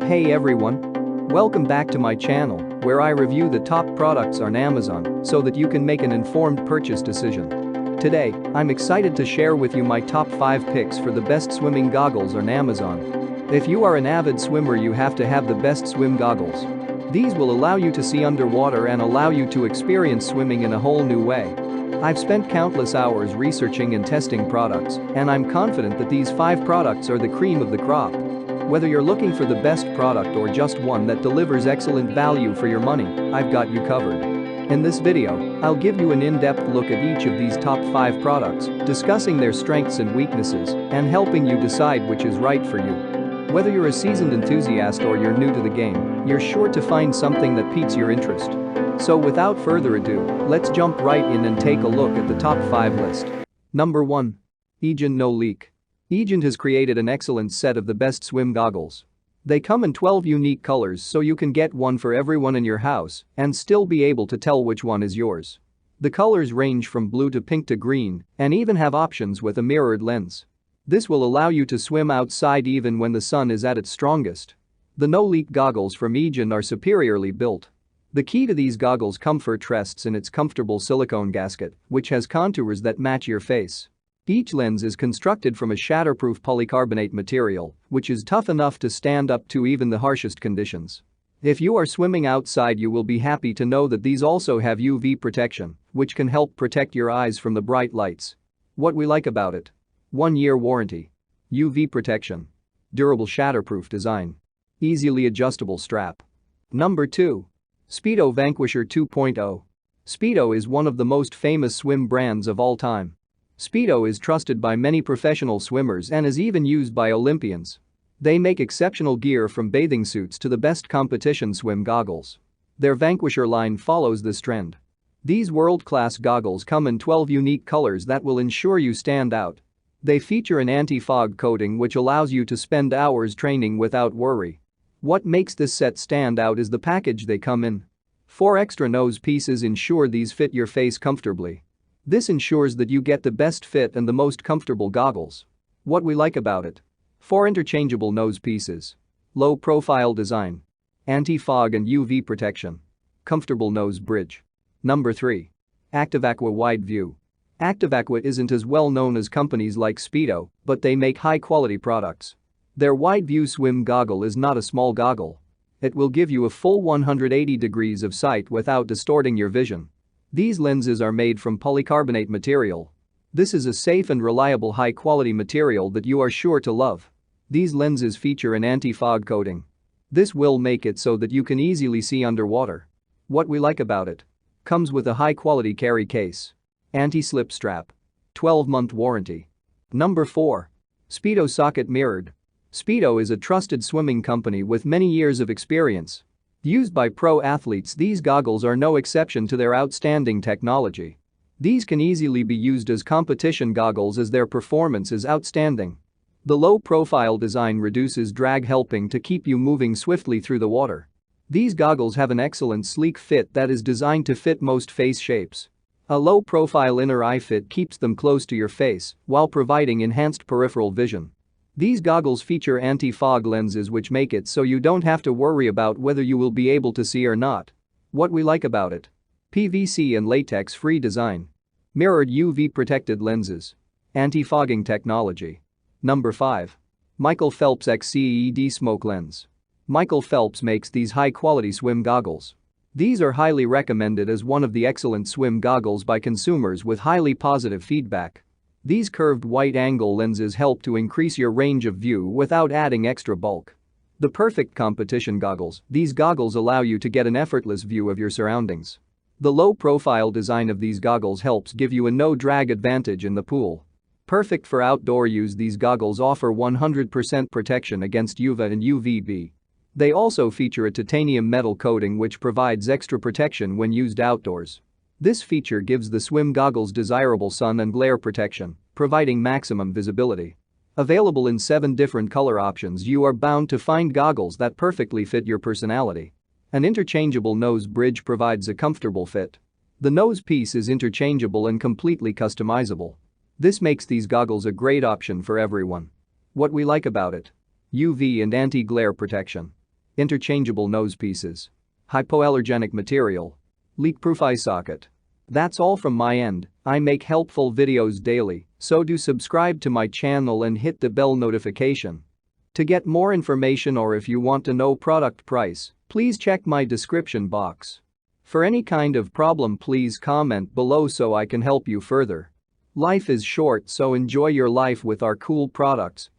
Hey everyone! Welcome back to my channel, where I review the top products on Amazon so that you can make an informed purchase decision. Today, I'm excited to share with you my top 5 picks for the best swimming goggles on Amazon. If you are an avid swimmer, you have to have the best swim goggles. These will allow you to see underwater and allow you to experience swimming in a whole new way. I've spent countless hours researching and testing products, and I'm confident that these 5 products are the cream of the crop. Whether you're looking for the best product or just one that delivers excellent value for your money, I've got you covered. In this video, I'll give you an in-depth look at each of these top 5 products, discussing their strengths and weaknesses, and helping you decide which is right for you. Whether you're a seasoned enthusiast or you're new to the game, you're sure to find something that piques your interest. So without further ado, let's jump right in and take a look at the top 5 list. Number 1. Agent No Leak. Agent has created an excellent set of the best swim goggles. They come in 12 unique colors, so you can get one for everyone in your house and still be able to tell which one is yours. The colors range from blue to pink to green and even have options with a mirrored lens. This will allow you to swim outside even when the sun is at its strongest. The no-leak goggles from Agent are superiorly built. The key to these goggles' comfort rests in its comfortable silicone gasket, which has contours that match your face. Each lens is constructed from a shatterproof polycarbonate material, which is tough enough to stand up to even the harshest conditions. If you are swimming outside, you will be happy to know that these also have UV protection, which can help protect your eyes from the bright lights. What we like about it: 1-year warranty, UV protection, durable shatterproof design, easily adjustable strap. Number 2. Speedo Vanquisher 2.0. Speedo is one of the most famous swim brands of all time. Speedo is trusted by many professional swimmers and is even used by Olympians. They make exceptional gear, from bathing suits to the best competition swim goggles. Their Vanquisher line follows this trend. These world-class goggles come in 12 unique colors that will ensure you stand out. They feature an anti-fog coating which allows you to spend hours training without worry. What makes this set stand out is the package they come in. 4 extra nose pieces ensure these fit your face comfortably. This ensures that you get the best fit and the most comfortable goggles. What we like about it: 4 interchangeable nose pieces, low-profile design, anti-fog and UV protection, comfortable nose bridge. Number 3. ActiveAqua Wide View. ActiveAqua isn't as well known as companies like Speedo, but they make high-quality products. Their Wide View swim goggle is not a small goggle. It will give you a full 180 degrees of sight without distorting your vision. These lenses are made from polycarbonate material. This is a safe and reliable high-quality material that you are sure to love. These lenses feature an anti-fog coating. This will make it so that you can easily see underwater. What we like about it: comes with a high-quality carry case, anti-slip strap, 12-month warranty. Number 4. Speedo Socket Mirrored. Speedo is a trusted swimming company with many years of experience. Used by pro athletes, these goggles are no exception to their outstanding technology. These can easily be used as competition goggles as their performance is outstanding. The low-profile design reduces drag, helping to keep you moving swiftly through the water. These goggles have an excellent sleek fit that is designed to fit most face shapes. A low-profile inner eye fit keeps them close to your face while providing enhanced peripheral vision. These goggles feature anti-fog lenses which make it so you don't have to worry about whether you will be able to see or not. What we like about it: PVC and latex-free design, mirrored UV protected lenses, anti-fogging technology. Number 5. Michael Phelps XCED Smoke Lens. Michael Phelps makes these high-quality swim goggles. These are highly recommended as one of the excellent swim goggles by consumers with highly positive feedback. These curved wide-angle lenses help to increase your range of view without adding extra bulk. The perfect competition goggles, these goggles allow you to get an effortless view of your surroundings. The low-profile design of these goggles helps give you a no-drag advantage in the pool. Perfect for outdoor use, these goggles offer 100% protection against UVA and UVB. They also feature a titanium metal coating which provides extra protection when used outdoors. This feature gives the swim goggles desirable sun and glare protection, providing maximum visibility. Available in 7 different color options, you are bound to find goggles that perfectly fit your personality. An interchangeable nose bridge provides a comfortable fit. The nose piece is interchangeable and completely customizable. This makes these goggles a great option for everyone. What we like about it: UV and anti-glare protection. interchangeable nose pieces, hypoallergenic material, leak-proof eye socket. That's all from my end. I make helpful videos daily, so do subscribe to my channel and hit the bell notification. To get more information or if you want to know product price, please check my description box. For any kind of problem, please comment below so I can help you further. Life is short, so enjoy your life with our cool products.